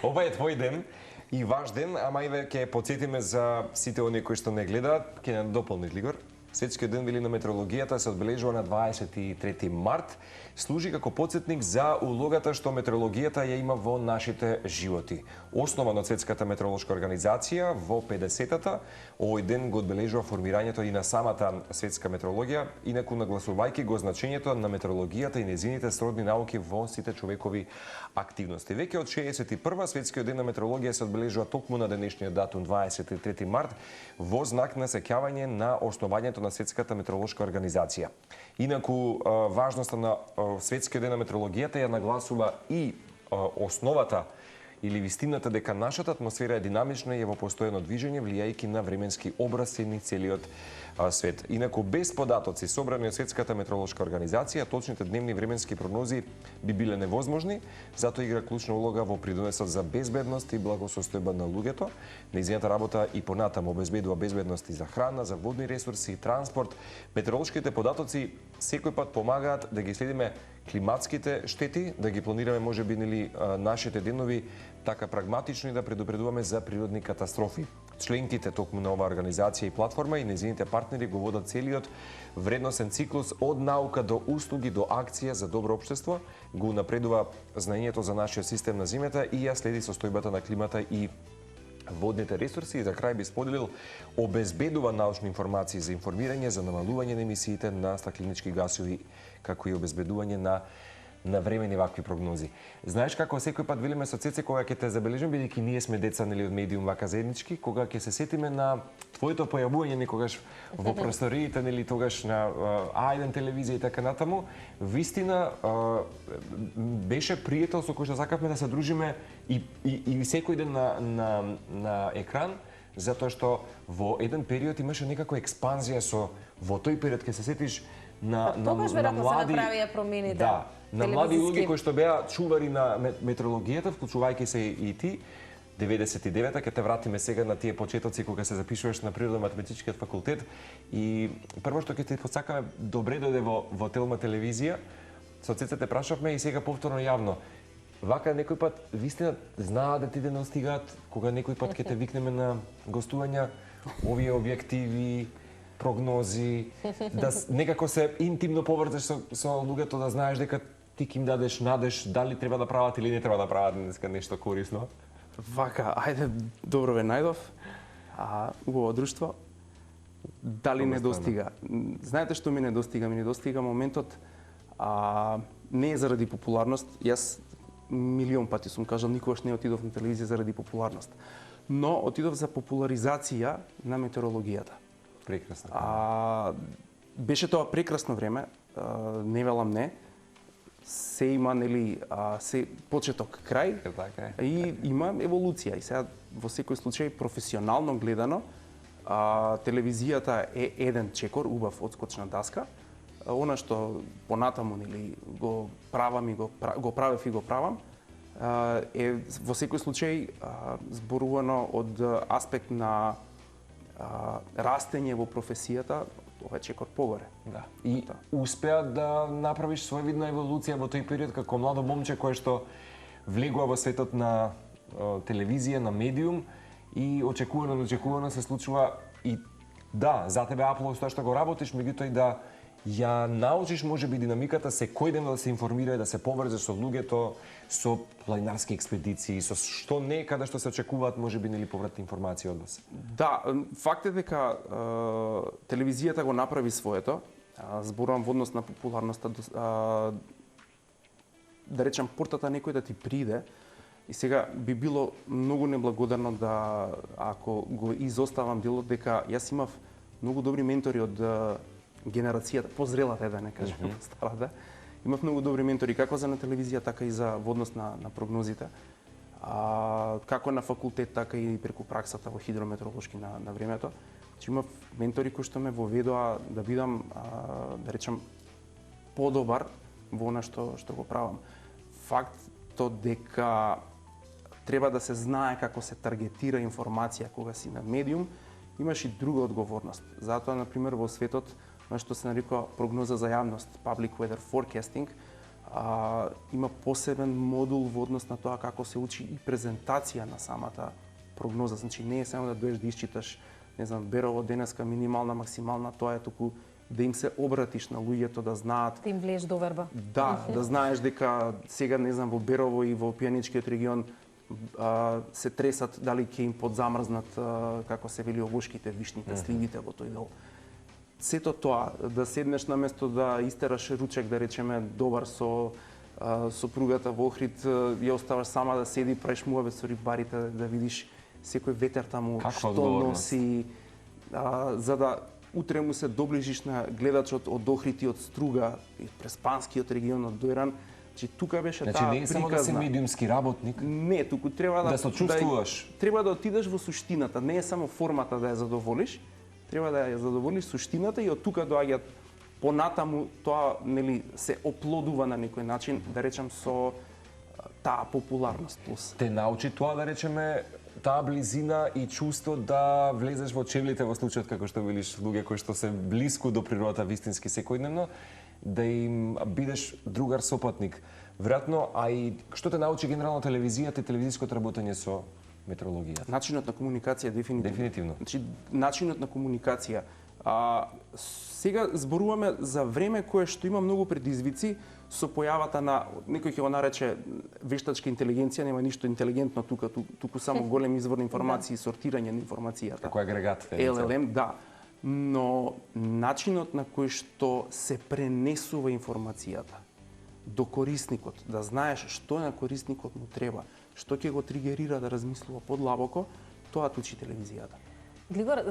Ова е твој ден и ваш ден, ама и ќе потсетиме за сите оние кои што не гледаат, ќе не дополниш Лигор. Светскиот ден вели на метеорологијата се одбележува на 23 март. Служи како потсетник за улогата што метеорологијата ја има во нашите животи. Основа на Светската метеоролошка организација во 50-та, овој ден го одбележува формирањето и на самата светска метеорологија, инаку нагласувајќи го значењето на метеорологијата и нејзините сродни науки во сите човекови активности. Веќе од 61-ва Светскиот ден на метеорологија се одбележува токму на денешниот датум 23 март во знак на сеќавање на основањето на Светската метеоролошка организација. Инаку, важноста на Светскиот ден на метеорологијата ја нагласува и основата или вистината дека нашата атмосфера е динамична и е во постојано движење, влијајќи на временски образци низ целиот свет. Инаку, без податоци собрани од Светската метеоролошка организација, точните дневни временски прогнози би биле невозможни, затоа игра клучна улога во придонесот за безбедност и благосостојба на луѓето. Нејзината работа и понатаму обезбедува безбедност и за храна, за водни ресурси и транспорт. Метеоролошките податоци секој пат помагаат да ги следиме климатските штети, да ги планираме можеби нели нашите денови така прагматично и да предупредуваме за природни катастрофи. Членките токму на оваа организација и платформа и нејзините партнери го водат целиот вредносен циклус од наука до услуги до акција за добро општество, го напредува знаењето за нашиот систем на земјата и ја следи состојбата на климата и водните ресурси и за крај би споделил обезбедува научни информации за информирање за намалување на емисиите на стакленички гасови, како и обезбедување на времени вакви прогнози. Знаеш како секој пат велиме со Цеце кога ќе те забележиме, бидејќи ние сме деца нели од медиум вака заеднички, кога ќе се сетиме на твоето појавување некогаш во просториите нели тогаш на А1 телевизија и така натаму, вистина беше пријател со кој што сакавме да се дружиме и секој ден на екран, затоа што во еден период имаше некако експанзија во тој период ќе се сетиш на млади промени, да, на млади луѓе кои што беа чувари на метеорологијата, вклучувајќи се и ти. 99-та ќе те вратиме сега на тие почетоци кога се запишуваш на природно-математичкиот факултет и прво што ќе ти посакаме добре дојде во Телма телевизија. Со Цеца те прашавме и сега повторно јавно. Вака некој пат вистина знаат да ти да не стигаат кога некој пат ќе те викнеме на гостувања овие објективи, прогнози, да некако се интимно поврзеш со луѓето, да знаеш дека ти ќе им дадеш надеж дали треба да прават или не треба да прават денеска нешто корисно. Вака, ајде, добро ве најдов. Убаво друштво. Дали не достига? Знаете што ми не достига? Ми не достига моментот, не е заради популарност. Јас милион пати сум кажал, никогаш не отидов на телевизија заради популарност. Но отидов за популаризација на метеорологијата. Прекрасно. Беше тоа прекрасно време, не велам не. Се има нели се почеток крај и има еволуција. И сега во секој случај професионално гледано телевизијата е еден чекор, убав одскочна даска. Она што понатаму нели го правам и го правев и го правам е во секој случај зборувано од аспект на растење во професијата, ова е чекор погоре. Да. И успеа да направиш своевидна еволуција во тој период како младо момче кое што влегува во светот на телевизија, на медиум и очекувано се случува и да, за тебе аплаус тоа што го работиш, меѓутоа и да ја научиш можеби динамиката секој ден да се информира и да се поврзеш со луѓето, со планинарски експедиции, со што не каде што се очекуваат можеби нели повратни информации од вас. Да, факт е дека телевизијата го направи своето. Зборувам во однос на популарноста, да речам портата некој да ти приде и сега би било многу неблагодарно да ако го изоставам делот дека јас имав многу добри ментори од генерацијата, позрелата да не кажем, старата. Имав многу добри ментори како за на телевизија, така и за во однос на прогнозите. Како на факултет, така и преку праксата во хидрометеоролошки на времето. Имав ментори кои што ме воведоа да бидам, да речам, подобар во она што го правам. Фактот дека треба да се знае како се таргетира информација кога си на медиум, имаш и друга одговорност. Затоа, например, во светот, што се нарекува прогноза за јавност, public weather forecasting, Има посебен модул во однос на тоа како се учи и презентација на самата прогноза. Значи не е само да доеш да исчиташ, не знам, Берово денеска минимална, максимална, тоа е туку да им се обратиш на луѓето да знаат. Да им влезеш доверба. Да, да знаеш дека сега, не знам, во Берово и во Пијаничкиот регион се тресат дали ќе им подзамрзнат, како се вели, овошките, вишните, сливите во тој дел. Сето тоа, да седнеш на место да истераш ручек, да речеме, добар со сопругата во Охрид, ја оставаш сама да седи, правиш муавет со рибарите, да видиш секој ветер таму, што носи, за да утре му се доближиш на гледачот од Охрид и од Струга, и Преспанскиот регион, од Дојран. Значи, тука беше таа приказна. Значи, не е само да си медиумски работник? Не, туку треба да сочувствуваш. Треба да отидеш во суштината, не е само формата да ја задоволиш, треба да ја задоволиш суштината и од тука доаѓаат понатаму тоа, нели, се оплодува на некој начин, да речам, со таа популарност плюс. Те научи тоа, да речеме, таа близина и чувство да влезеш во чевлите во случајот како што велиш луѓе кои што се блиску до природата вистински секојдневно, да им бидеш другар сопатник. Веројатно, а и што те научи генерално телевизијата и телевизиското работење со метеорологија? Начинот на комуникација дефинитивно. Значи, начинот на комуникација. Сега зборуваме за време кое што има многу предизвици со појавата на, некој ќе го нарече вештачка интелигенција, нема ништо интелигентно туку само голем извор на информации, сортирање на информацијата. Како агрегат. LLM, да. Но начинот на кој што се пренесува информацијата до корисникот, да знаеш што на корисникот му треба, што ќе го тригерира да размислува подлабоко, тоа учи телевизијата. Глигор,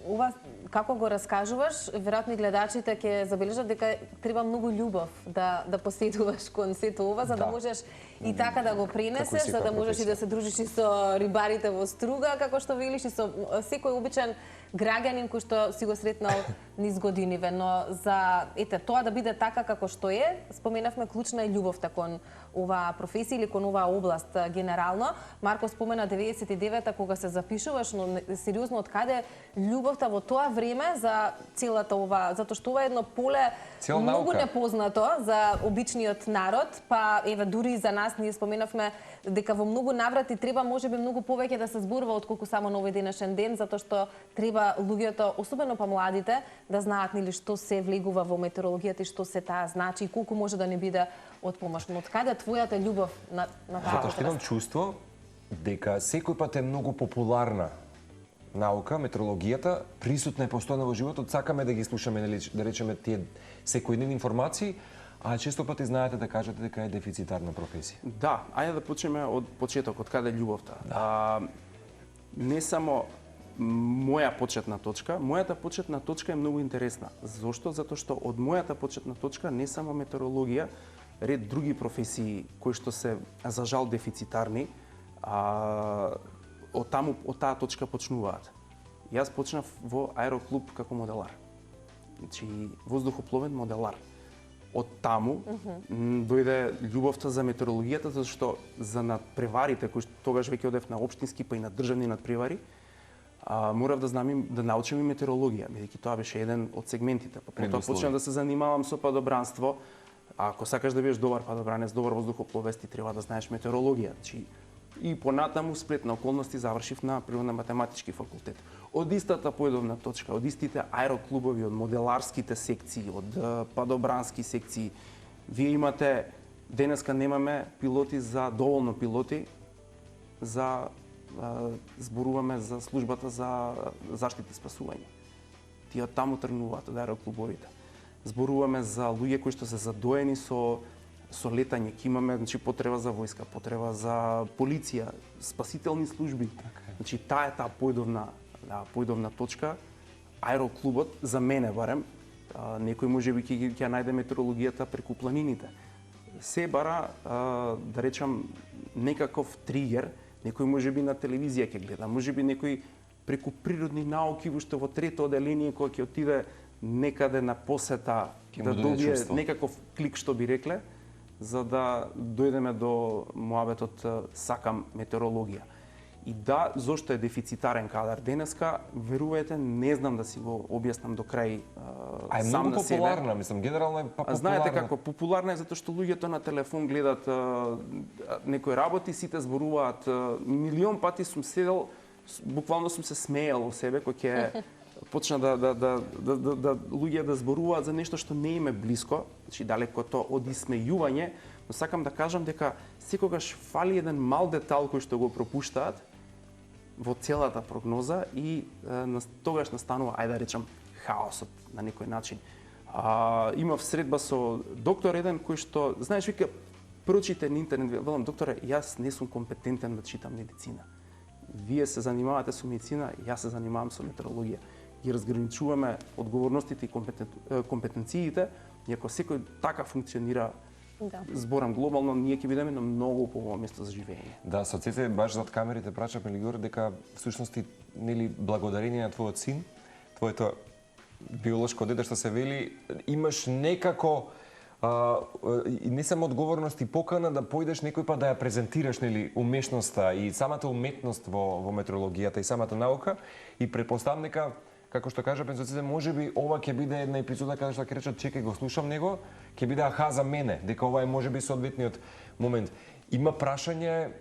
ова како го раскажуваш, веројатно и гледачите ќе забележат дека треба многу љубов да посетуваш кон сето ова, за да можеш и така да го пренесеш, за да можеш и да се дружиш и со рибарите во Струга, како што велиш, и со секој обичен граѓанин кој што си го сретнал низ годиниве, но за тоа да биде така како што е, споменавме клучна е љубовта кон оваа професија или кон оваа област генерално. Марко спомена 99-та кога се запишуваш, но сериозно од каде љубовта во тоа време за целата ова, затоа што ова е едно поле многу непознато за обичниот народ, па еве дури и за нас ние споменавме дека во многу наврати треба можеби многу повеќе да се зборува отколку само на овој денешен ден, затоа што треба луѓето, особено па младите, да знаат нели што се влегува во метеорологијата и што се таа значи и колку може да не биде од помош. Но од каде твојата љубов на таа? Затоа што имам чувство дека секој пат е многу популарна наука, метеорологијата, присутна е постојано во животот, сакаме да ги слушаме, нели, да речеме тие секојдневни информации, а често пати знаете да кажете дека е дефицитарна професија. Да, ајде да почнеме од почеток, од каде љубовта. Не само моја почетна точка, мојата почетна точка е многу интересна. Зошто? Затоа што од мојата почетна точка не само метеорологија, ред други професии кои што се за жал дефицитарни, од таа точка почнуваат. Јас почнав во аероклуб како моделар. Значи воздухопловен моделар. Од таму дојде љубовта за метеорологијата, зашто за надпреварите кои тогаш веќе одев на општински па и на државни надпревари, морав да знам да научам и метеорологија, бидејќи тоа беше еден од сегментите. Потоа почнав да се занимавам со падобранство. Ако сакаш да бидеш добар падобранец, добар воздухопловест, ти треба да знаеш метеорологија. Значи, и понатаму сплет на околности завршив на природно-математички факултет. Од истата поедовна точка, од истите аероклубови, од моделарските секции, од падобрански секции, вие имате, денеска немаме пилоти за доволно пилоти за зборуваме за службата за заштита и спасување. Тие од таму тргнуваат од аероклубовите. Зборуваме за луѓе кои што се задоени со летање, ќе имаме, значи, потреба за војска, потреба за полиција, спасителни служби. Значи таа е таа поидовна точка. Аероклубот за мене барем, некој можеби ќе најде метеорологијата преку планините. Се бара да речам некаков тригер, некој можеби на телевизија ќе гледа, можеби некој преку природни науки уште во трето оделение кој ќе отиде некаде на посета да добие некаков клик, што би рекле, за да дојдеме до муабетот сакам метеорологија. И да, зошто е дефицитарен кадар денеска, верувајте, не знам да си го објаснам до крај А е сам многу на себе. популарна, мислам, генерално е популарна. Знаете како популарна е затоа што луѓето на телефон гледат некои работи, сите зборуваат. Милион пати сум седел, буквално сум се смеел во себе кој ќе почна да луѓе да зборуваат за нешто што не им е блиско, значи далеко тоа од исмејување, но сакам да кажам дека секогаш фали еден мал детал кој што го пропуштаат во целата прогноза и тогаш настанува, ајде да речам, хаосот на некој начин. Имав средба со доктор еден кој што, знаеш, вика, прочите на интернет, велам, докторе, јас не сум компетентен да читам медицина. Вие се занимавате со медицина, јас се занимавам со метеорологија. Ги разграничуваме одговорностите и компетенциите, и ако секој така функционира, зборам глобално, ние ќе бидеме на многу поголемо место за живење. Да, со Цеце баш зад камерите прачаме Лигор дека всушност нели благодарение на твојот син, твоето биолошко дете што се вели, имаш некако не само одговорност и покана да појдеш некој пат да ја презентираш нели умешноста и самата уметност во метеорологијата и самата наука и претпоставам дека како што кажа Пензоците, можеби ова ќе биде една епизода каде што ќе речат чекај го слушам него, ќе биде аха за мене, дека ова е можеби соодветниот момент. Има прашање,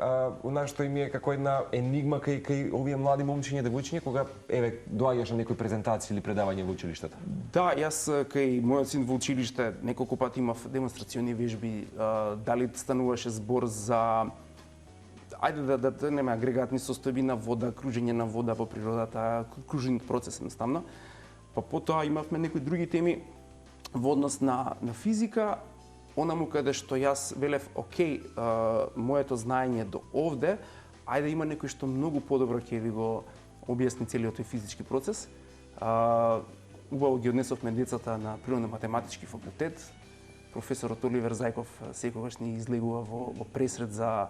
што им е како една енигма кај овие млади момчиња и девојчиња кога еве доаѓаш на некој презентација или предавање во училиштата? Да, јас кај мојот син во училиште неколку пати имав демонстрациони вежби, дали стануваше збор за ајде да тргнеме агрегатни состојби на вода, кружење на вода во природата, кружен процес едноставно. Па потоа имавме некои други теми во однос на физика, онаму каде што јас велев, окей, моето знаење до овде, ајде има некој што многу подобро ќе ви го објасни целиот тој физички процес. Убаво ги однесовме децата на природно-математички факултет. Професорот Оливер Зајков секогаш ни излегува во пресред за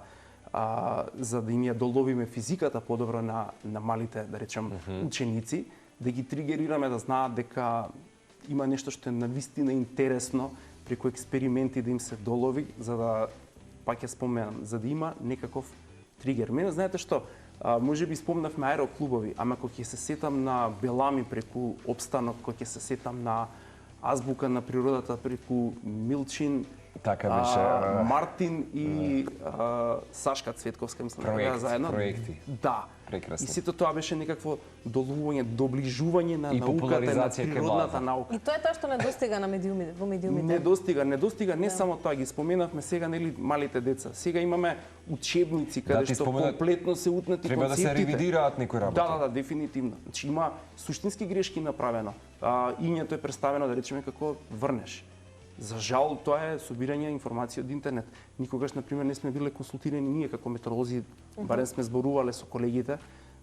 да им ја доловиме физиката подобро на малите, да речем, ученици, да ги тригерираме да знаат дека има нешто што е навистина интересно преку експерименти да им се долови, за да, пак ја споменам, за да има некаков тригер. Мене, знаете што, може би спомнавме аероклубови, ама кога ќе се сетам на Белами преку Опстанок, кога ќе се сетам на Азбука на природата преку Милчин, така беше, Мартин и Сашка Цветковска, мислам да беа заедно. Проекти. Да. Прекрасно. И сето тоа беше некакво доловување, доближување на науката и на природната наука. И тоа е тоа што не достига на во медиумите. Не достига не само тоа, ги споменавме сега нели малите деца. Сега имаме учебници каде што комплетно се утнати концептите. Треба да се ревидираат некои работи. Да, дефинитивно. Значи има суштински грешки направено. Ињето е представено, да речеме, како врнеш. За жал, тоа е собирање информација од интернет. Никогаш, например, не сме биле консултирани ние како метеоролози, барем сме зборувале со колегите,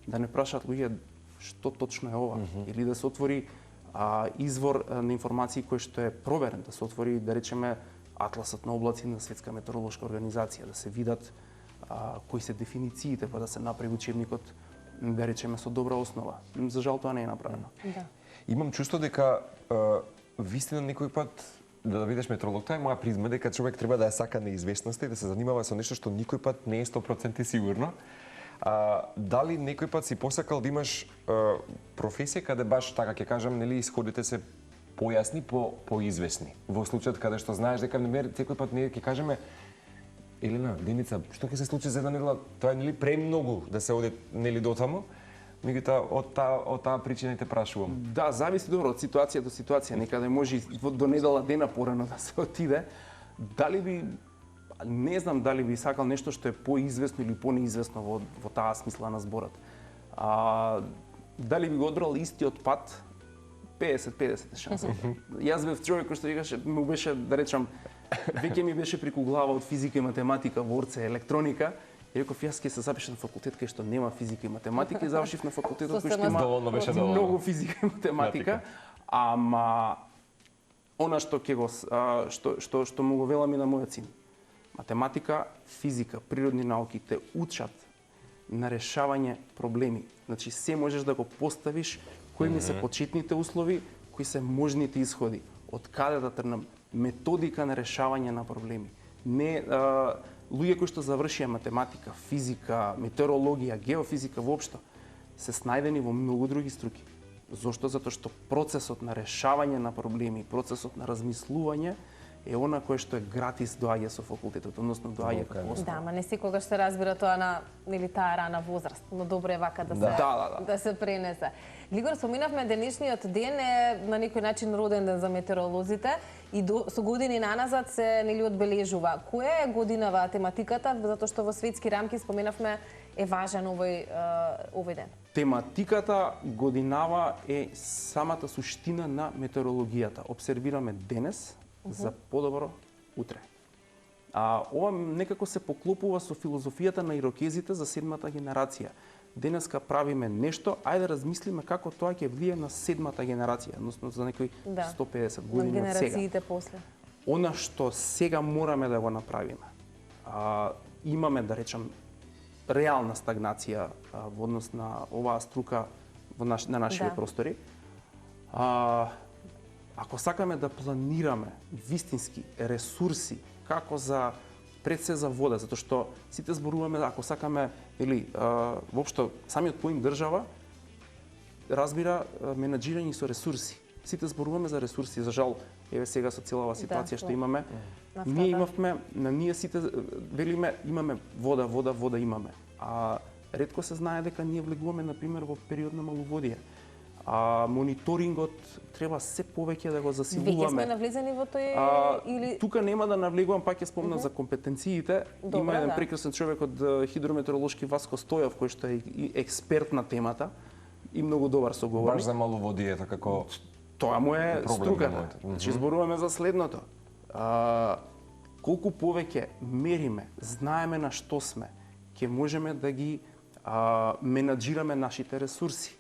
да не прашаат луѓе што точно е ова. Или да се отвори извор на информации кој што е проверен, да се отвори, да речеме, атласот на облаци на Светска метеоролошка организација, да се видат кои се дефинициите, па да се направи учебникот, да речеме, со добра основа. За жал, тоа не е направено. Да. Имам чувство дека вистина некој пат да видиш метеоролог, тоа е моја призма дека човек треба да ја сака неизвестноста и да се занимава со нешто што никој пат не е 100% сигурно. Дали некој пат си посакал да имаш професија каде баш така ќе кажам, нели исходите се појасни, поизвестни. Во случајот каде што знаеш дека секој пат не ќе кажеме Елена, Деница, што ќе се случи за една недела? Тоа е нели премногу да се оди нели дотаму. Меѓутоа од таа причина те прашувам. Да, зависи добро од ситуација до ситуација. Некаде може до недела дена порано да се отиде. Дали би не знам дали би сакал нешто што е поизвестно или понеизвестно во таа смисла на зборот. Дали би го одбрал истиот пат? 50-50 шанса. Јас бев човек кој што викаше, му беше, да речам, веќе ми беше преку глава од физика и математика, ворце, електроника. И реков, јас ќе се запишам на факултет кај што нема физика и математика и завршив на факултетот кој што има многу физика и математика. Ама она што ќе го што му го велам и на мојот син. Математика, физика, природни науки те учат на решавање проблеми. Значи се можеш да го поставиш кои ми се почетните услови, кои се можните исходи, од каде да тргнам, методика на решавање на проблеми. Не луѓе кои што завршија математика, физика, метеорологија, геофизика воопшто, се снајдени во многу други струки. Зошто? Затоа што процесот на решавање на проблеми, процесот на размислување е она кое што е гратис доаѓа со факултетот, односно доаѓа како основа. Да, ма не секогаш се разбира тоа на или таа рана возраст, но добро е вака да се пренесе. Глигор, споминавме денешниот ден е на некој начин роден ден за метеоролозите и со години наназад се нели одбележува. Која е годинава тематиката, затоа што во светски рамки споменавме е важен овој ден? Тематиката годинава е самата суштина на метеорологијата. Обсервираме денес за подобро утре. Ова некако се поклопува со филозофијата на ирокезите за седмата генерација. Денеска правиме нешто, ајде размислиме како тоа ќе влие на седмата генерација, односно за некои 150 години од сега. Генерациите после. Она што сега мораме да го направиме. Имаме, да речам, реална стагнација во однос на оваа струка на нашите простори. Ако сакаме да планираме вистински ресурси, како за пред се за вода, затоа што сите зборуваме, ако сакаме, или воопшто самиот поим држава разбира менаџирање со ресурси. Сите зборуваме за ресурси, за жал, еве сега со целава ситуација што имаме, ние имавме, на ние сите велиме имаме вода имаме. А ретко се знае дека ние влегуваме на пример во период на маловодие. Мониторингот треба се повеќе да го засилуваме. Веќе сме навлезени во тој или тука нема да навлегувам, пак ќе спомнам за компетенциите. Има еден прекрасен човек од хидрометеоролошки Васко Стојов кој што е експерт на темата и многу добар соговорник. Баш за маловодието како тоа му е струката. Значи зборуваме за следното. Колку повеќе мериме, знаеме на што сме, ќе можеме да ги менаџираме нашите ресурси.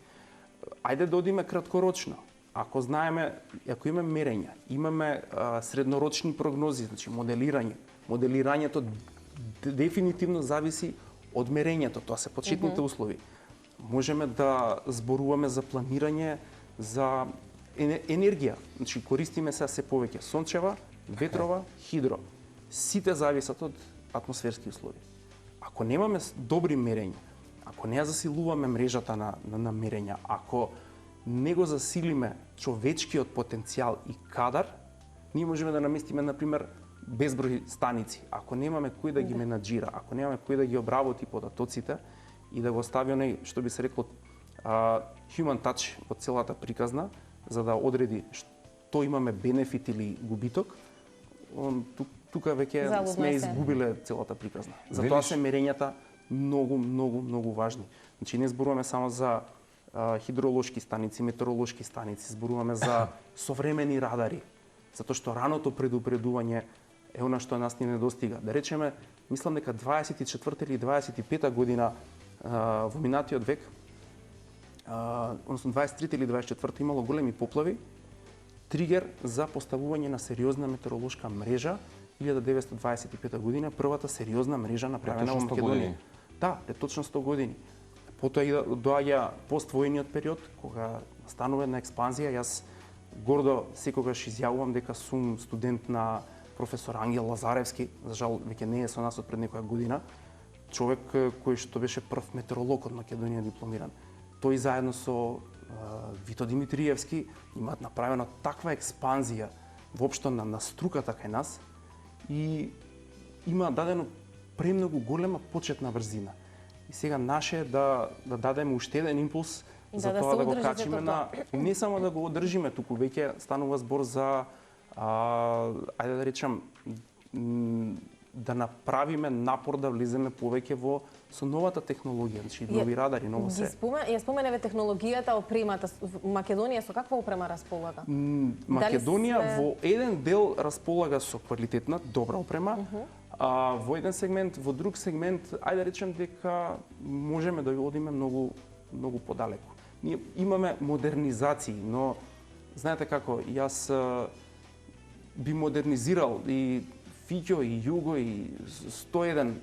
Ајде да одиме краткорочно. Ако знаеме, ако имаме мерења, имаме среднорочни прогнози, значи моделирање. Моделирањето дефинитивно зависи од мерењето, тоа се почетните услови. Можеме да зборуваме за планирање, за енергија. Значи користиме се повеќе сончева, ветрова, хидро. Сите зависат од атмосферски услови. Ако немаме добри мерења, ако не ја засилуваме мрежата на мерења, ако не го засилиме човечкиот потенцијал и кадар, ние можеме да наместиме, например, безброј станици. Ако немаме кој да ги менаџира, ако немаме кој да ги обработи податоците и да го стави онај, што би се рекло, human touch во целата приказна, за да одреди што имаме бенефит или губиток, тука веќе сме изгубиле целата приказна. Затоа се мерењата многу важни. Значи не зборуваме само за хидролошки станици, метеоролошки станици, зборуваме за современи радари, затоа што раното предупредување е она што нас ни недостига. Да речеме, мислам дека 24 или 25 година во минатиот век, односно 23 или 24 имало големи поплави, тригер за поставување на сериозна метеоролошка мрежа 1925 година, првата сериозна мрежа направена во Македонија. Да, е точно 100 години. Потоа доаѓа поствојниот период, кога станува една експанзија. Јас гордо секогаш изјавувам дека сум студент на професор Ангел Лазаревски, за жал веќе не е со нас од пред некоја година, човек кој што беше прв метеоролог од Македонија дипломиран. Тој заедно со Вито Димитриевски имаат направена таква експанзија воопшто на струката кај нас и има дадено премногу голема почетна брзина. И сега наше е да дадеме уште еден импулс за тоа да го качиме на не само да го одржиме, туку веќе станува збор за ајде да речам да направиме напор да влеземе повеќе со новата технологија, значи нови радари, ново се. Ја споменаве технологијата, опремата. Македонија со каква опрема располага? Македонија во еден дел располага со квалитетна, добра опрема, во еден сегмент, во друг сегмент, ајде да речем дека можеме да одиме многу подалеку. Ние имаме модернизации, но знаете како, јас би модернизирал и Фиќо и Југо и 101,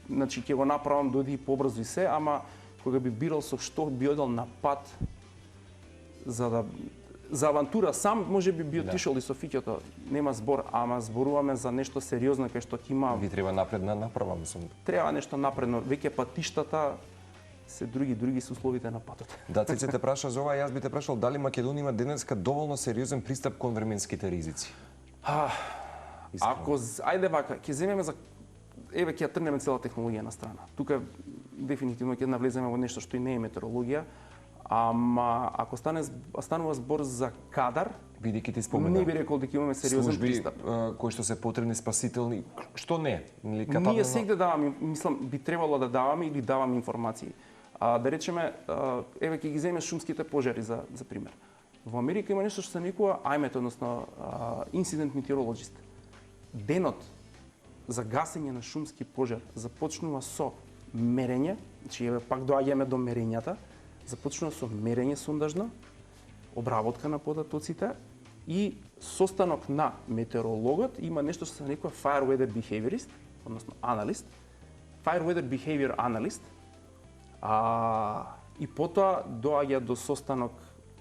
значи ќе го направам да оди побрзо и се, ама кога би бирал со што би одел на пат за за авантура сам може би отишол и со фиќото, нема збор, ама зборуваме за нешто сериозно кај што ќе има Ви треба напредна направа, мислам. Треба нешто напредно, веќе патиштата се други се условите на патот. Да, Цеце те праша за ова, јас би те прашал дали Македонија има денеска доволно сериозен пристап кон временските ризици. Ако ајде вака, ќе земеме за еве ќе ја трнеме цела технологија на страна. Тука дефинитивно ќе навлеземе во нешто што и не е метеорологија, ама ако станува збор за кадар, бидејќи ти спомена. Не би рекол дека имаме сериозен пристап. Кои што се потребни спасителни, што не? Ние сегде даваме, мислам, би требало да даваме или даваме информации. Да речеме, еве ќе ги земеме шумските пожари за пример. Во Америка има нешто што се нарекува IMET, односно Incident Meteorologist. Денот за гасење на шумски пожар започнува со мерење, значи еве пак доаѓаме до мерењата, започнува со мерење сондажно, обработка на податоците и состанок на метеорологот, има нешто што се нарекува Fire Weather Behaviorist, односно аналист, Fire Weather Behavior Analyst, и потоа доаѓа до состанок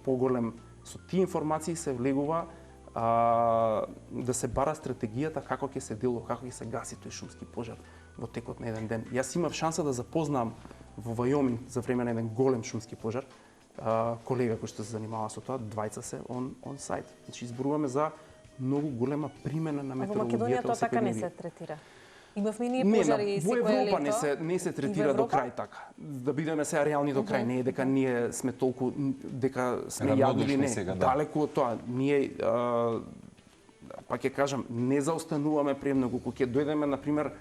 поголем. Со тие информации се влегува да се бара стратегијата како ќе се делува, како ќе се гаси тој шумски пожар во текот на еден ден. Јас имав шанса да запознам во Вајоминг за време на еден голем шумски пожар колега кој што се занимава со тоа, двајца се on site. Значи изборуваме за многу голема примена на метеорологијата. Во Македонија тоа така не се третира. Имавме ние пожари секој лето. Во Европа не се третира до крај така. Да бидеме се реални до крај, не е дека ние сме толку дека сме јадни не. Сега, да. Далеку од тоа. Ние па ќе кажам, не заостануваме премногу. Кога ќе дојдеме на пример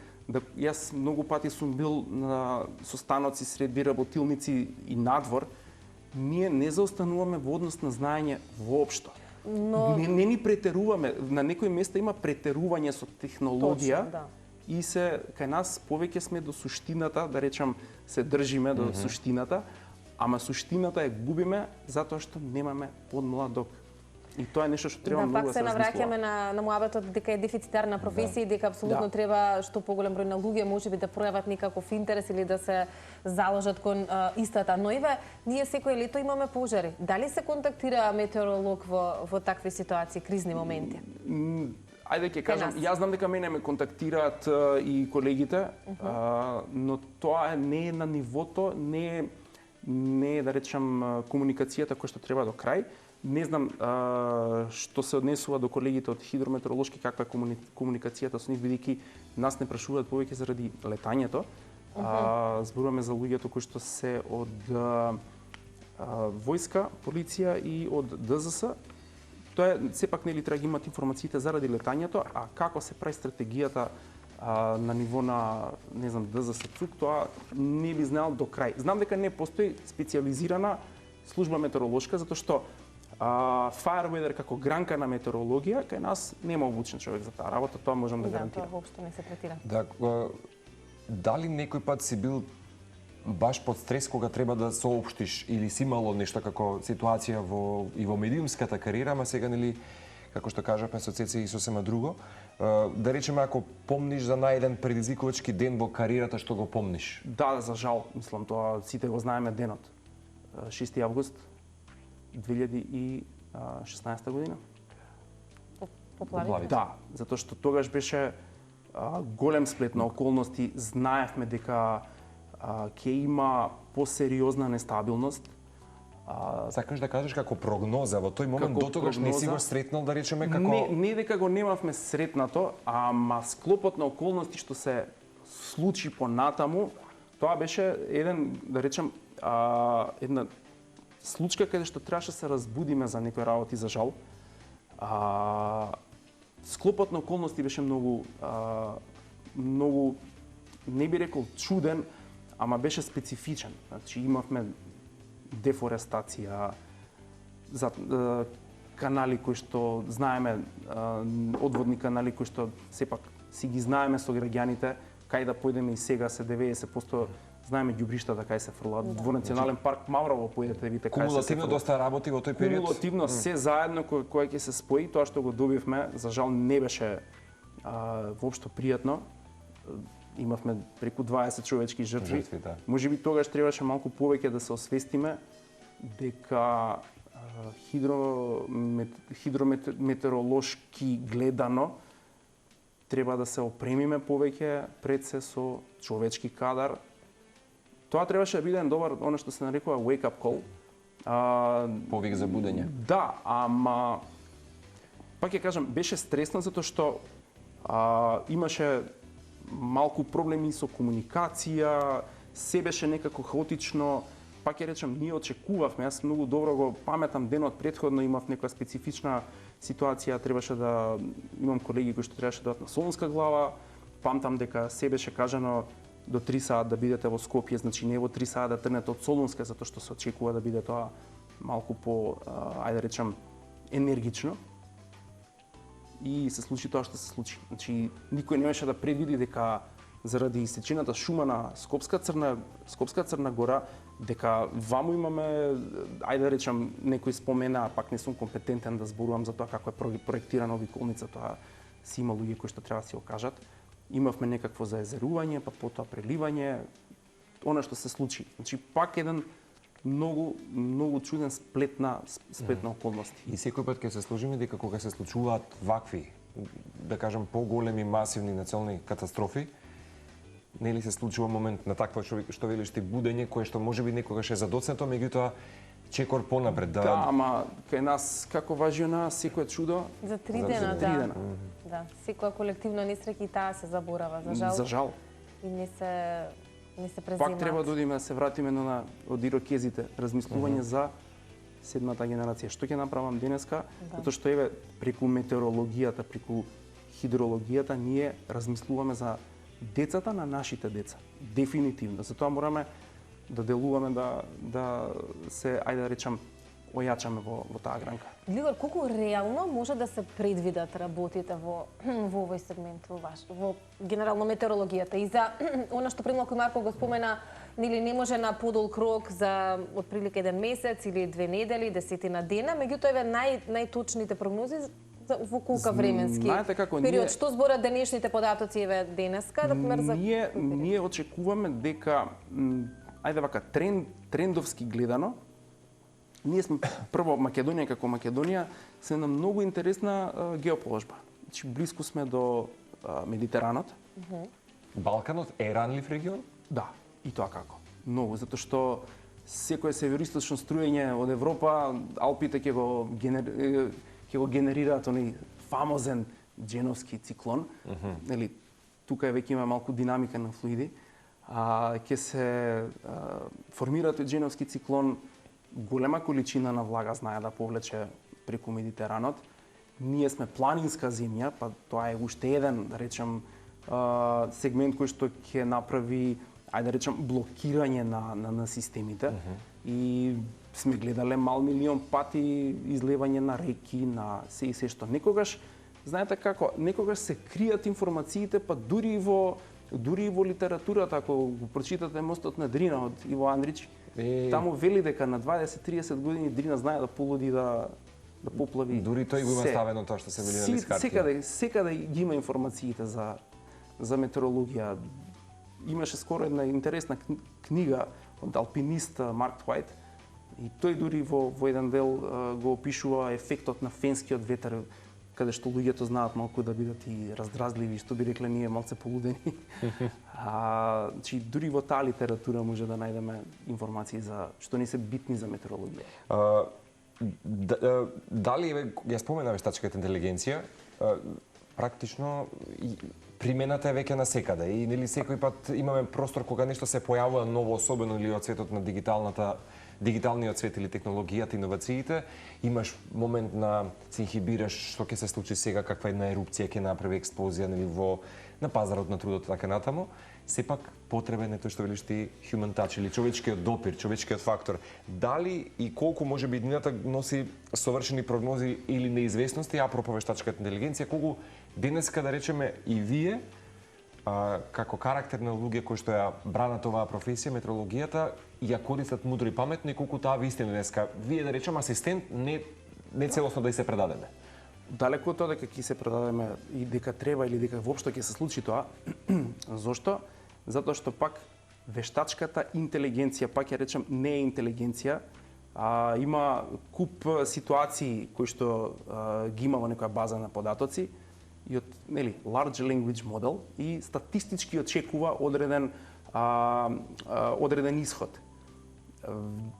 јас многу пати сум бил на состаноци среди работилници и надвор, ние не заостануваме во однос на знаење воопшто. Но не ни претеруваме, на некои места има претерување со технологија. Точно, да. И се кај нас повеќе сме до суштината, да речам, се држиме до суштината, ама суштината ја губиме затоа што немаме подмладок. И тоа е нешто што треба многу да се размислува. Пак се навраќаме на муабетот дека е дефицитарна професија и дека апсолутно треба што поголем број на луѓе можеби да пројават некаков интерес или да се заложат кон истата. Но еве, ние секој лето имаме пожари. Дали се контактира метеоролог во такви ситуации, кризни моменти? Ајде ќе кажам, јас знам дека мене ме контактираат и колегите, но тоа не е на нивото, не е да речам комуникацијата која што треба до крај. Не знам што се однесува до колегите од хидрометеоролошки, каква е комуникацијата со нив, бидејќи нас не прашуваат повеќе заради летањето. Зборуваме за луѓето кои што се од војска, полиција и од ДЗС. Тоа е, сепак нели треба да имат информациите заради летањето, а како се прави стратегијата на ниво на, не знам, ДЗС ЦУК, тоа не би знаел до крај. Знам дека не постои специјализирана служба метеоролошка, затоа што Fire Weather како гранка на метеорологија, кај нас нема обучен човек за таа работа, тоа можам да гарантирам. Да, тоа воопшто не се третира. Да, дали некој пат си бил баш под стрес кога треба да соопштиш или си имало нешто како ситуација и во медиумската кариера, ама сега нели како што кажавме со Цеце и сосема друго, да речеме ако помниш за најден предизвикувачки ден во кариерата што го помниш? Да, за жал, мислам тоа сите го знаеме денот. 6 август 2016 година. Поплавите? Да, затоа што тогаш беше голем сплет на околности, знаевме дека ќе има посериозна нестабилност. Сакаш да кажеш како прогноза во тој момент дотогаш не си го сретнал, да речеме, како не дека го немавме сретнато, ама склопот на околности што се случи понатаму, тоа беше еден, да речем, една случка каде што требаше се разбудиме за некои работи, за жал. Склопот на околности беше многу не би рекол чуден, ама беше специфичен. Значи имавме дефорестација, за канали кои што знаеме, одводни канали кои што сепак си ги знаеме со граѓаните, кај да појдеме и сега се 90% знаеме ѓубриштата кај се фрлаат. Во Национален парк Маврово појдете да видите кај се фрлаат. Кумулативно доста работи во тој период. Кумулативно се заедно кога ќе се спои, тоа што го добивме, за жал не беше воопшто пријатно. Имавме преку 20 човечки жртви. Да. Можеби тогаш требаше малку повеќе да се освестиме дека хидрометеоролошки гледано треба да се опремиме повеќе пред се со човечки кадар. Тоа требаше да биде еден добар, она што се нарекува wake up call. Повик за будење. Да, ама пак ќе кажам, беше стресно затоа што имаше малку проблеми со комуникација, се беше некако хаотично. Пак ќе речам, ние очекувавме, јас многу добро го паметам денот претходно, имав некоја специфична ситуација, требаше да имам колеги кои што требаше да дадат на Солунска глава. Памтам дека се беше кажано до 3 саат да бидете во Скопје, значи не во 3 саат да тргнете од Солунска, затоа што се очекува да биде тоа малку по, ајде да речам, енергично. И се случи тоа што се случи. Значи, никој немаше да предвиди дека заради исечената шума на Скопска Црна Гора, дека ваму имаме, ајде да речам, некој спомена, пак не сум компетентен да зборувам за тоа како е проектирана обиколница, тоа си има луѓе кои што треба да си го кажат. Имавме некакво заезерување, па потоа преливање, она што се случи. Значи, пак еден многу чуден сплетна околности. И секој пат ќе се сложиме дека кога се случуваат вакви, да кажам, поголеми масивни национални катастрофи, нели се случува момент на таква што велиш ти будење, кое што можеби некогаш е задоцнато, меѓутоа чекор понапред. Да, ама кај нас како важи на секое чудо? За 3 дена, да. Да, секоја колективна несреќа и таа се заборава, за жал. За жал. И не се преземаат. Пак треба да одиме да се вратиме на од ирокезите, размислување за седмата генерација. Што ќе направам денеска? Затоа што еве преку метеорологијата, преку хидрологијата ние размислуваме за децата на нашите деца. Дефинитивно. Затоа мораме да делуваме да се, ајде да речам, ојачаме во таа гранка. Глигор, колку реално може да се предвидат работите во овој сегмент, во генерално метеорологијата и за она што премалку Марко го спомена, нели не може на подолг рок за отприлика 1 месец или 2 недели, 10 дена, меѓутоа еве најточните прогнози во колка временски период. Што зборат денешните податоци еве денеска, например за ние очекуваме дека ајде вака трендовски гледано, ние сме прво Македонија како Македонија се на многу интересна геоположба. Значи блиску сме до Медитеранот. Балканот е ранлив регион? Да, и тоа како. Многу, затоа што секое североисточно струење од Европа, Алпите ќе го генерираат оној фамозен Дженовски циклон. Нели тука веќе има малку динамика на флуиди. Ќе се формираат тој Дженовски циклон, голема количина на влага знае да повлече преку Медитеранот. Ние сме планинска земја, па тоа е уште еден, да речем, сегмент кој што ќе направи, ајде да речем, блокирање на системите. И сме гледале милион пати излевање на реки, на се и се што. Некогаш, знаете како, некогаш се кријат информациите, па дури и во литературата, ако го прочитате Мостот на Дрина од Иво Андрич, таму вели дека на 20-30 години Дрина знае да полуди, да поплави. Дури тој го има ставено тоа што се вели на лискарки. Секаде ги има информациите за метеорологија. Имаше скоро една интересна книга од алпинист Марк Твајт, и тој дури во еден дел го опишува ефектот на фенскиот ветер, каде што луѓето знаат малку да бидат и раздразливи, што би рекле ние малце полудени. Значи дури во таа литература може да најдеме информации за што не се битни за метеорологија. Дали ја спомена вештачката интелигенција, практично примената е веќе на секаде и нели секој пат имаме простор кога нешто се појавува ново, особено или од светот на дигиталниот свет или технологијата, иновациите, имаш момент на се инхибираш што ќе се случи сега, каква една ерупција ќе направи експлозија нели на пазарот на трудот така натаму. Сепак потребен е тој што велиш ти human touch или човечкиот допир, човечкиот фактор. Дали и колку можеби иднината носи совршени прогнози или неизвестности апропо вештачката интелигенција, колку денеска да речеме и вие како карактер на луѓе кои што ја бранат оваа професија, метеорологијата, ја користат мудро и паметно и колку таа вистина денеска, вие да речеме асистент, не целосно да и се предадеме. Далеку од тоа дека ќе се предадеме и дека треба или дека воопшто ќе се случи тоа. Зошто? Затоа што пак вештачката интелигенција, пак ја речем, не е интелигенција, Има куп ситуации кои што ги има во некоја база на податоци и од large language model и статистички очекува одреден исход.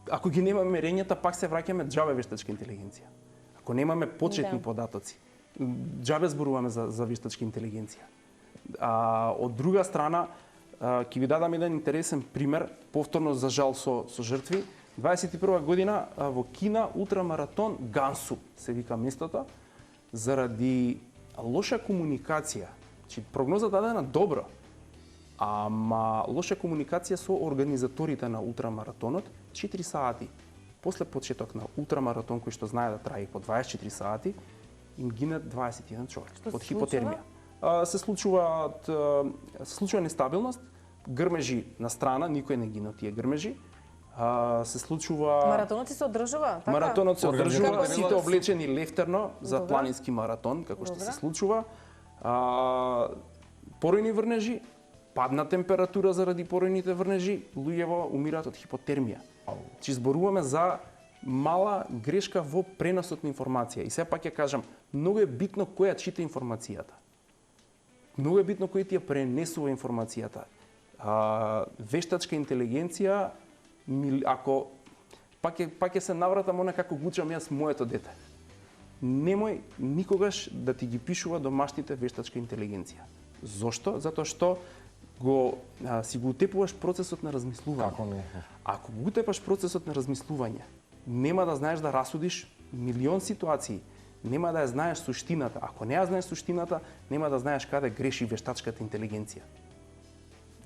Ако ги немаме мерењата, пак се враќаме џабе вештачка интелигенција. Ако немаме почетни податоци, џабе зборуваме за вештачка интелигенција. Од друга страна, ќе ви дадам еден интересен пример, повторно за жал со жртви. 21 година во Кина ултрамаратон Гансу се вика местото, заради лоша комуникација. Значи прогнозата дадена добро, ама лоша комуникација со организаторите на ултрамаратонот, 4 сати после почеток на ултрамаратон кој што знае да трае по 24 сати, им гинат 21 човек од хипотермија. Се случува нестабилност, грмежи на страна, никој не гина тие грмежи. Се случува Маратонот се одржува, така? Маратонот се одржува, сите облечени лефтерно за планински маратон, како што се случува. Поројни врнежи, падна температура заради поројните врнежи, луѓево умираат од хипотермија. Чи зборуваме за мала грешка во преносот на информација. И сега пак ќе кажам, многу е битно кој ја чита информацијата. Многу е битно кој ти ја пренесува информацијата. Вештачка интелигенција, ако пак ќе се навратам она како го учам јас моето дете. Немој никогаш да ти ги пишува домашните вештачка интелигенција. Зошто? Затоа што си го утепуваш процесот на размислување. Како не? Ако го утепаш процесот на размислување, нема да знаеш да расудиш милион ситуации, нема да ја знаеш суштината. Ако не ја знаеш суштината, нема да знаеш каде греши вештачката интелигенција.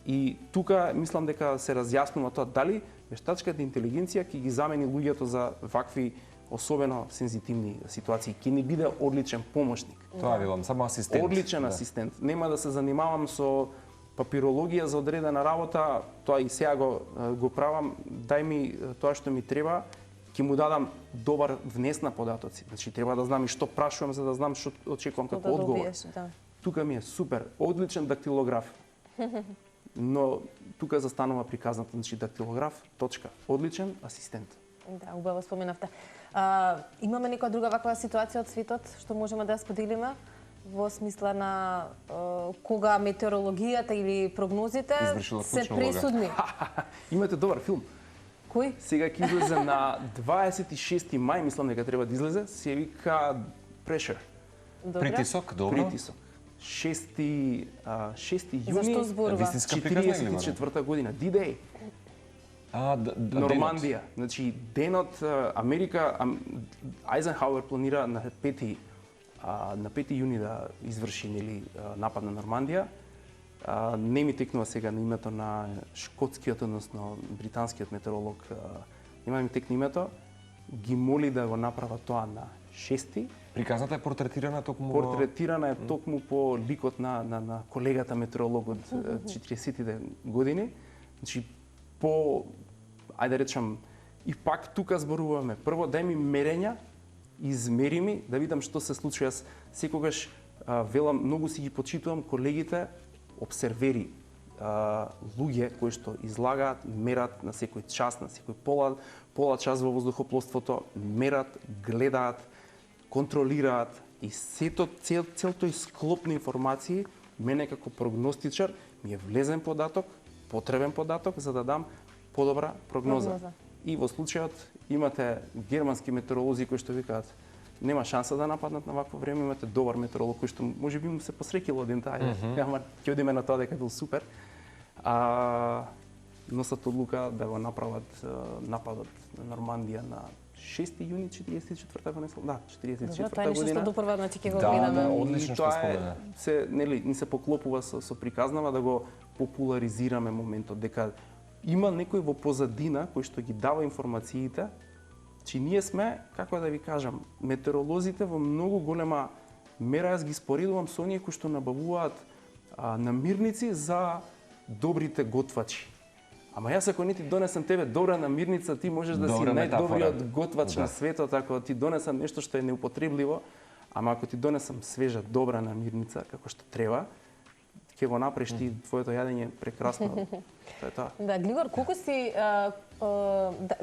И тука мислам дека се разјаснува тоа дали вештачката интелигенција ќе ги замени луѓето за вакви особено сензитивни ситуации. Ќе ни биде одличен помошник. Тоа велам, само асистент. Одличен асистент. Нема да се занимавам со папирологија за одредена работа, тоа и сега го правам. Дај ми тоа што ми треба, ќе му дадам добар внес на податоци. Значи треба да знам и што прашувам за да знам што очекувам како одговор. Тука ми е супер, одличен дактилограф. Но тука застанува приказната, значи дактилограф, точка. Одличен асистент. Да, убаво споменавте. Имаме некоја друга ваква ситуација од светот што можеме да споделиме во смисла на кога метеорологијата или прогнозите се пресудни? Имате добар филм. Кој? Сега ќе излезе на 26 мај, мислам дека треба да излезе, се вика Pressure. Притисок, добро. Притисок. 6 јуни, Зашто зборува? 44 година, D-Day. Нормандија. Значи, денот Америка, Ајзенхауер планира на 5 јуни да изврши напад на Нормандија. Не ми текнува сега на името на шкотскиот, односно британскиот метеоролог, нема ми текне името, ги моли да го направат тоа на 6. Приказната е портретирана токму по ликот на колегата метеоролог од 40-тите години. Значи, ајде да речам, и пак тука зборуваме. Прво, дај ми мерења, измери ми, да видам што се случи. Јас секогаш велам, многу си ги почитувам колегите, обсервери, луѓе кои што излагаат, мерат на секој час, на секој пола час во воздухопловството, мерат, гледаат, контролираат и цел тој склоп на информации, мене како прогностичар ми е влезен податок, потребен податок за да дам подобра прогноза. И во случајот имате германски метеоролози кои што викаат нема шанса да нападнат на вакво време, имате добар метеоролог кој што можеби му се посреќило од ентаје. Ама ќе одиме на тоа дека бил супер. Носат одлука да го направат нападот на Нормандија на 6 јуни 44 година. Да, 44 година. Тоа допрва, значи ќе го гледаме. Да, одлично што спомена. Ни се поклопува со приказнава да го популаризираме моментот, дека има некој во позадина кој што ги дава информациите, че ние сме, како да ви кажам, метеоролозите во многу голема мера, јас ги споредувам со оние кои што набавуваат намирници за добрите готвачи. Ама јас ако не ти донесам тебе добра намирница, ти можеш да си најдобриот готвач на светот, ако ти донесам нешто што е неупотребливо, ама ако ти донесам свежа, добра намирница, како што треба, ќе го направиш ти твоето јадење прекрасно. Тоа е тоа. Да, Глигор,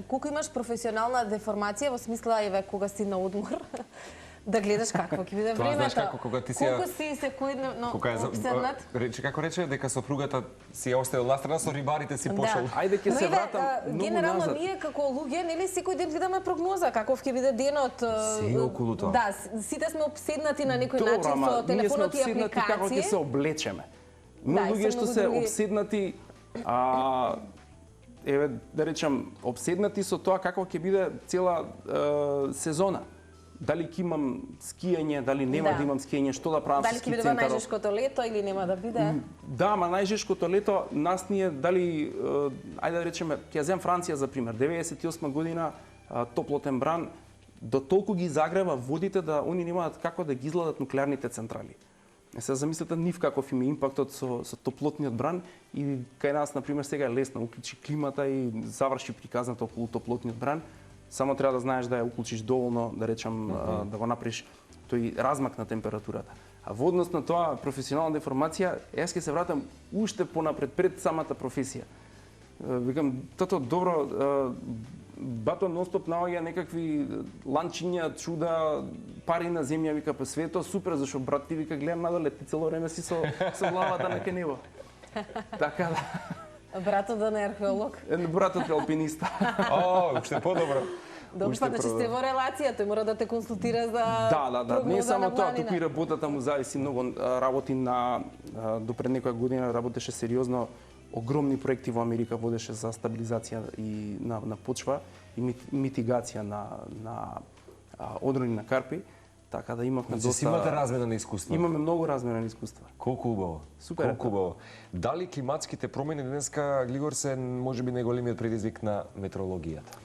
колку имаш професионална деформација во смисла еве кога си на одмор? Да гледаш какво ќе биде времето. Тоа знаеш како кога ти си колку си секојдневно обседнат? Како рече дека сопругата си ја оставил настрана, со рибарите си пошол. Ајде ќе се вратам многу генерално назад. ние како луѓе нели секој ден гледаме прогноза каков ќе биде денот. Си околу тоа. Да, сите сме обседнати на некој начин со телефоните и апликации. Како ќе се облечеме. Многу луѓе што се обседнати еве да речам обседнати со тоа како ќе биде цела сезона. Дали ќе имам скијање, дали нема да имам скијање, што да правам со ски центарот. Дали ќе биде најжешкото лето или нема да биде? Да, ма најжешкото лето нас ние дали ајде да речеме, ќе земам Франција за пример, 98 година топлотен бран до толку ги загрева водите да они немаат како да ги изгладат нуклеарните централи. Се замислете нив каков им е импактот со топлотниот бран и кај нас на пример сега е лесно, уклучи климата и заврши приказната околу топлотниот бран. Само треба да знаеш да ја уклучиш доволно, да речам, да го направиш тој размак на температурата. А во однос на тоа професионална деформација, јас ќе се вратам уште понапред пред самата професија. Викам, тото добро, бато нонстоп наоѓа некакви ланчиња, чуда, пари на земја, вика, по свето, супер, зашо брат ти вика, гледам надоле, ти цело време си со главата на ке небо. Така да. Братот да не е археолог. Братот е алпиниста. Уште подобро. Добро, па значи сте во релација, тој мора да те консултира за Да, не само тоа, туку и работата му зависи многу. Работи до пред некоја година работеше сериозно, огромни проекти во Америка водеше за стабилизација и на почва и митигација на одрони на карпи. Така да имавме доста... Имате размена на искуства? Имаме многу размена на искуства. Колку убаво. Супер. Колку убаво. Дали климатските промени денеска, Глигор, се можеби најголемиот предизвик на метеорологијата?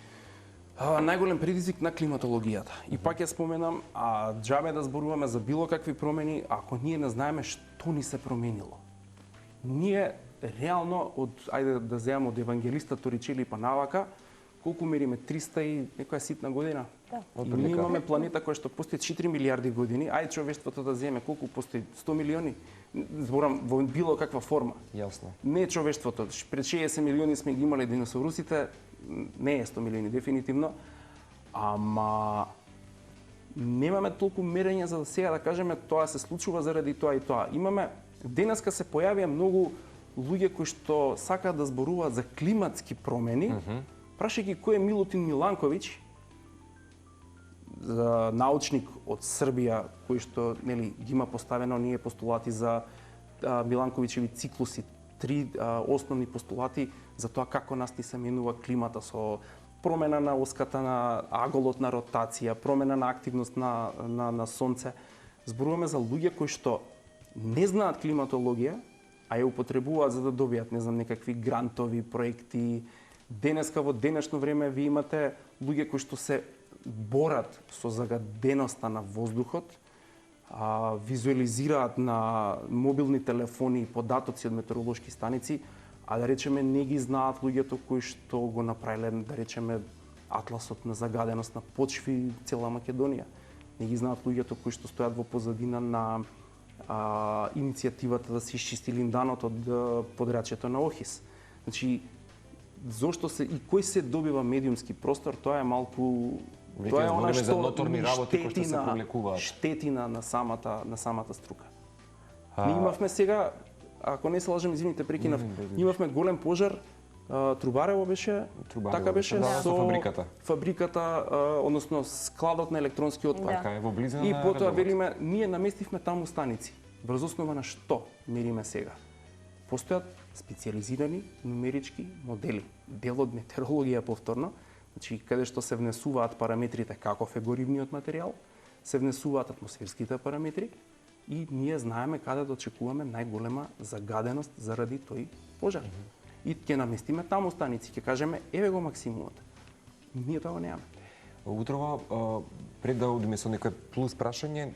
Најголем предизвик на климатологијата. И пак ја споменам, џабе да зборуваме за било какви промени, ако ние не знаеме што ни се променило. Ние реално ајде да земам од евангелистот Торичели па навака, колку мериме 300 и некоја ситна година. Да. И ние имаме планета која што постои 4 милиарди години, ајде човештвото да земе колку постои 100 милиони, зборам во било каква форма. Јасно. Не човештвото, пред 60 милиони сме ги имале диносаурусите, не е 100 милиони дефинитивно, ама немаме толку мерења за сега да кажеме тоа се случува заради тоа и тоа. Имаме денеска се појавија многу луѓе кои што сакаат да зборуваат за климатски промени, прашајќи кој е Милутин Миланковиќ, научник од Србија кој што нели ги има поставено ние постулати за Миланковиќеви циклуси, 3 основни постулати за тоа како нас ни се менува климата со промена на оската на аголот на ротација, промена на активност на сонце. Зборуваме за луѓе кои што не знаат климатологија, а ја употребуваат за да добијат, не знам, некакви грантови, проекти. Денеска во денешно време ви имате луѓе кои што се борат со загаденоста на воздухот, визуализираат на мобилни телефони податоци од метеоролошки станици, а да речеме не ги знаат луѓето кои што го направиле, да речеме, атласот на загаденост на почви цела Македонија. Не ги знаат луѓето кои што стојат во позадина на иницијативата да се исчисти линданот од подрачјето на Охис. Значи, зошто се и кој се добива медиумски простор, тоа е малку тоа е она што за ноторни работи кои што се повлекуваат. Штетина на самата струка. Ние имавме сега, ако не се лажам, извините, прекинав, имавме голем пожар, Трубарево беше, така беше со фабриката, односно складот на електронски отпад. Така е во близина и потоа велиме, ние наместивме таму станици. Врз основа на што мериме сега? Постојат специјализирани нумерички модели, дел од метеорологија повторно, значи каде што се внесуваат параметрите каков е горивниот материјал, се внесуваат атмосферските параметри и ние знаеме каде да очекуваме најголема загаденост заради тој пожар. И ќе наместиме таму станици, ќе кажеме еве го максимумот. Ние тоа немаме. Утрово, пред да одиме со некој плюс прашање,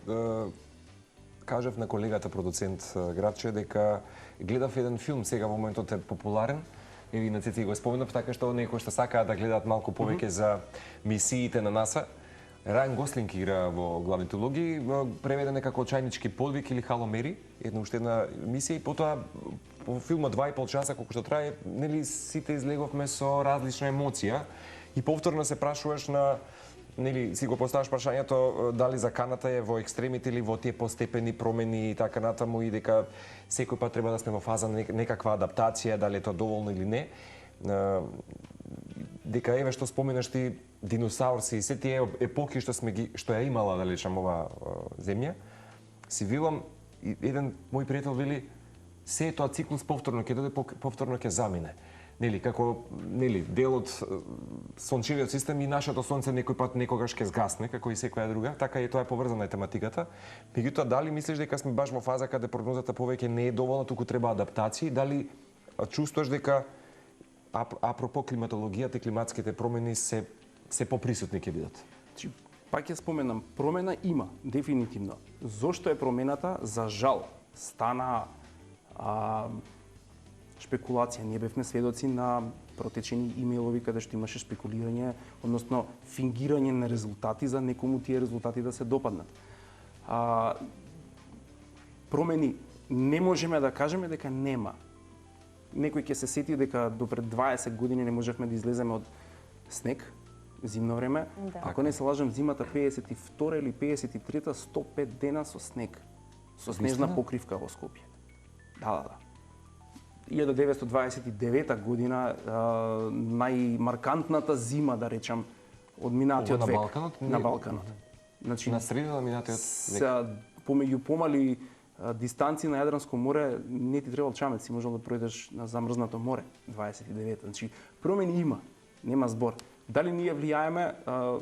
кажав на колегата продуцент Градче дека гледав еден филм, сега во моментот е популарен, или на Цеци го споменав, така што некои што сакаат да гледаат малку повеќе за мисиите на НАСА, Рајан Гослинг игра во главните улоги, преведен како Чајнички подвиг или Хало Мери, уште една мисија, и потоа по филмот 2,5 часа колку што трае, нели сите излеговме со различна емоција и повторно се прашуваш на, нели си го поставаш прашањето дали заканата е во екстремите или во тие постепени промени и така натаму, и дека секој пат треба да сме во фаза на некаква адаптација, дали е тоа доволно или не. Дека еве што споменаш ти диносаурси и се тие епоки што што ја имала, да речам, ова земја, си велам, еден мој пријател вели, се е тоа циклус повторно ќе дојде, повторно ќе замине. Нели, како дел од сончевиот систем и нашето сонце некој пат некогаш ќе згасне, како и секоја друга, така и тоа е поврзана е тематиката. Меѓутоа, дали мислиш дека сме баш во фаза каде прогнозата повеќе не е доволна, туку треба адаптации, дали чувствуваш дека апропо климатологијата и климатските промени се поприсутни ќе бидат? Пак ќе споменам, промена има, дефинитивно. Зошто е промената? За жал, стана шпекулација. Ние бевме сведоци на протечени имейлови каде што имаше шпекулирање, односно фингирање на резултати за некому тие резултати да се допаднат. Промени не можеме да кажеме дека нема. Некој ќе се сети дека до пред 20 години не можевме да излеземе од снег, зимно време. Да. Ако не се лажам, зимата 52 или 53-та, 105 дена со снег. Со снежна покривка во Скопје. Да. 1929 година, најмаркантната зима, да речам, од минатиот век. На Балканот. Значи, на средина на минатиот век. Помеѓу помали дистанци на Јадранско море не ти требал чамец, си можел да пројдеш на замрзнато море 29. Значи промени има, нема збор. Дали ние влијаеме,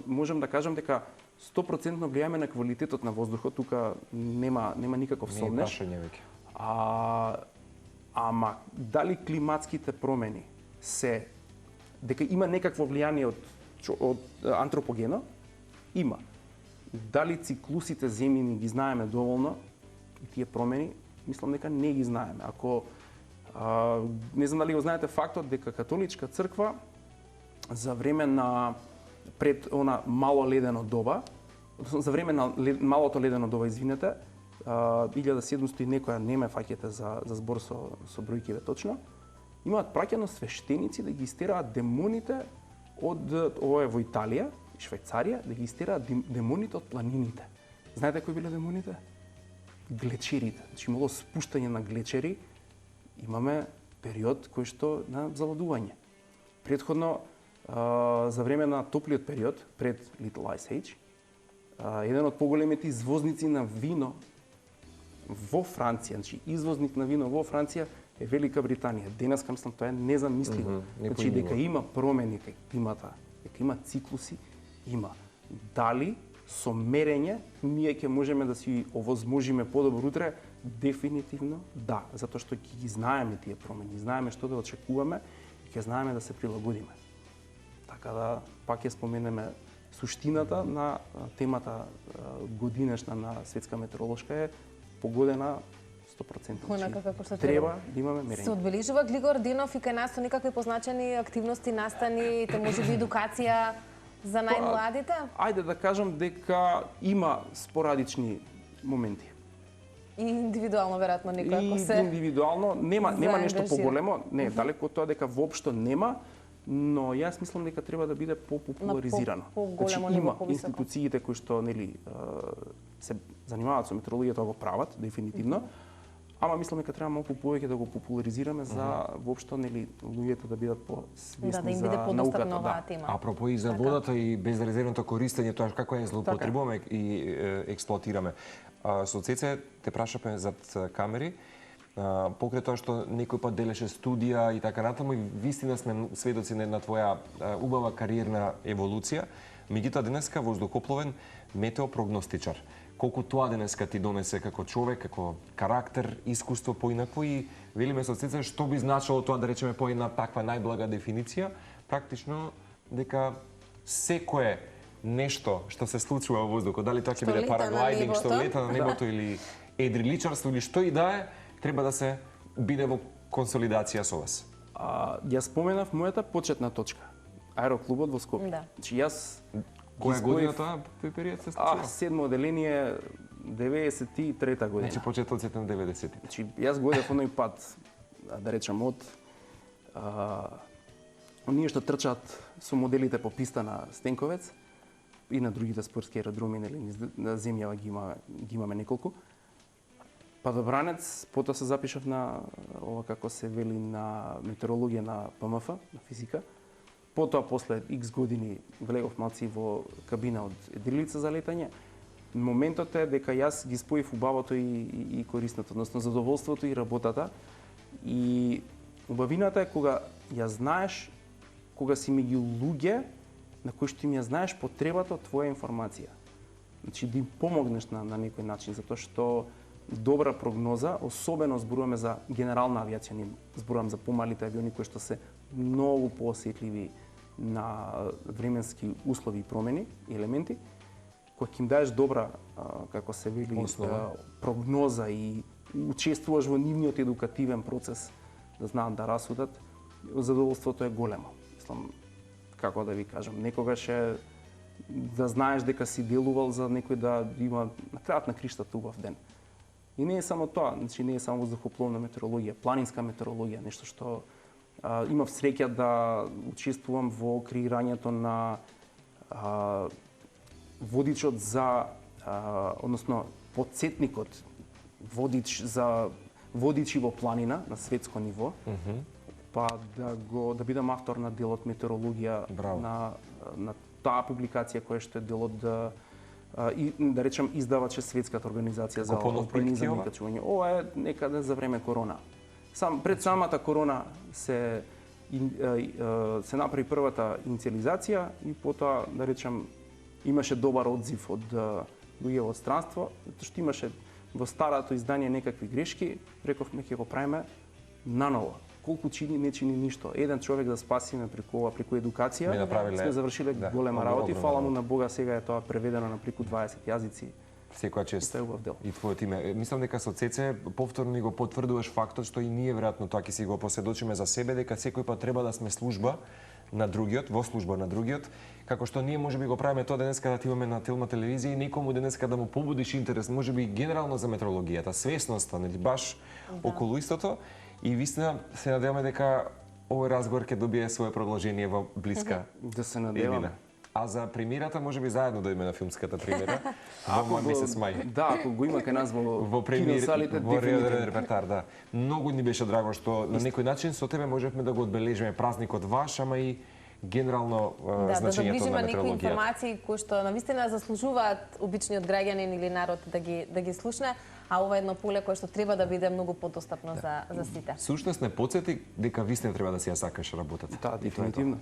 можам да кажам дека 100% влијаеме на квалитетот на воздухот, тука нема никаков сомнеш. Не е прашање веќе. Ама дали климатските промени се дека има некакво влијание од антропогено? Има. Дали циклусите земјини ги знаеме доволно и тие промени? Мислам дека не ги знаеме. Ако не знам дали го знаете фактот дека католичка црква за време на пред она мало ледено доба, за време на малото ледено доба, извинете, 1700 и некоја, не ме фаќате за збор со бројкиве точно, имаат праќано свештеници да ги истераат демоните од ова е во Италија и Швајцарија, да ги истераат демоните од планините. Знаете кои биле демоните? Глечерите. Значи имало спуштање на глечери, имаме период кој што на заладување. Претходно, за време на топлиот период, пред Little Ice Age, еден од поголемите извозници на вино во Франција, значи извозник на вино во Франција е Велика Британија. Денеска мислам тоа е незамисливо. Значи дека има промени кај климата, дека има циклуси, има. Дали со мерење ние ќе можеме да си овозможиме подобро утре? Дефинитивно да, затоа што ќе ги знаеме тие промени, знаеме што да очекуваме и ќе знаеме да се прилагодиме. Така да пак ќе споменеме суштината на темата годинешна на Светска метеоролошка е погодена 100%. Онака како што треба да имаме мерење. Се одбележува Глигор Денов и кај нас со некакви позначени активности, настани, те можеби едукација за најмладите? Ајде да кажам дека има спорадични моменти. И индивидуално веројатно некако се. И индивидуално нема нешто поголемо, не, далеку од тоа дека воопшто нема, но јас мислам дека треба да биде популаризирано. Значи има институциите кои што нели се занимаваат со метеорологија, го прават дефинитивно. Ама мислам дека треба малку повеќе да го популаризираме за воопшто нели луѓето да бидат посвесни за науката. Да им биде подостапна оваа тема. Апропо и за водата и безрезервното користење, тоа како ја злоупотребуваме и експлоатираме. Со Цеце те прашавме зад камери, покрај тоа што некој пат делеше студија и така натаму, и вистина сме сведоци на една твоја убава кариерна еволуција, меѓутоа денеска воздухопловен метеопрогностичар. Колку тоа денеска ти донесе како човек, како карактер, искуство поинакво, и велиме со Цеце што би значило тоа, да речеме по една таква најблага дефиниција, практично дека секое нешто што се случува во воздухот, дали тоа ќе биде параглайдинг, што лета на небото или едриличарство или што и да е, треба да се биде во консолидација со вас. Ја споменав мојата почетна точка, аероклубот во Скопје. Да. Значи јас Која година тоа тој период се случува? Седмо одделение 93-та година. Значи почетоците на 90-ти. Значи јас го одев оној пат, да речам, од оние што трчаат со моделите по писта на Стенковец и на другите спортски аеродроми, нели, на земјава ги имаме неколку. Па до Бранец, потоа се запишав на ова како се вели на метеорологија на ПМФ, на физика. Потоа после X години влегов малци во кабина од едрилица за летање. Моментот е дека јас ги споив убавото и корисното, односно задоволството и работата. И убавината е кога ја знаеш, кога си меѓу луѓе на кои што им ја знаеш потребата од твоја информација. Значи да им помогнеш на некој начин, затоа што добра прогноза, особено зборуваме за генерална авиација, не зборувам за помалите авиони кои што се многу поосетливи на временски услови и промени и елементи, кога ќе им даеш добра, како се вели, прогноза и учествуваш во нивниот едукативен процес да знаат да расудат, задоволството е големо. Мислам, како да ви кажам, некогаш е да знаеш дека си делувал за некој да има на крајот на криштата убав ден. И не е само тоа, значи не е само воздухопловна метеорологија, планинска метеорологија, нешто што имав среќа да учествувам во креирањето на водичот за, односно подсетникот, водич за водичи во планина на светско ниво, па да бидам автор на делот метеорологија на таа публикација која што е делот и да речем издаваче Светската организација за алпинизам и качување. Ова е некаде за време корона. Пред самата корона се направи првата инициализација и потоа, да речем, имаше добар одзив од луѓе од странство, затоа што имаше во старото издание некакви грешки, рековме ќе го правиме наново. Колку чини, не чини ништо. Еден човек да спасиме преку едукација, сме завршиле голема работа и фала му на Бога, сега е тоа преведено на преку 20 јазици. Секоја чест. И твоето име. Мислам дека со ЦЕЦЕ повторно ни го потврдуваш фактот што и ние веројатно тоа ќе си го посведочиме за себе, дека секој пат треба да сме служба на другиот, во служба на другиот, како што ние можеби го правиме тоа денеска да имаме на телевизија и некому денеска да му побудиш интерес, можеби генерално за метеорологијата, свесноста, нели баш околу истото. И вистина се надеваме дека овој разговор ќе добие свое продолжение во блиска да се надеваме. А за премиерата можеби заедно да идеме на филмската премиера во месец мај. Да, ако го има кај нас во киносалите, во репертар, да. Многу ни беше драго што на некој начин со тебе можевме да го одбележиме празникот ваш, ама и генерално значењето на метеорологијата. Да некои информации кои што навистина заслужуваат обичниот граѓанин или народ да ги слушне, а ова е едно поле кое што треба да биде многу подостапно за сите. Сушност не потсети дека вистина треба да си ја сакаш работата. Да, дефинитивно.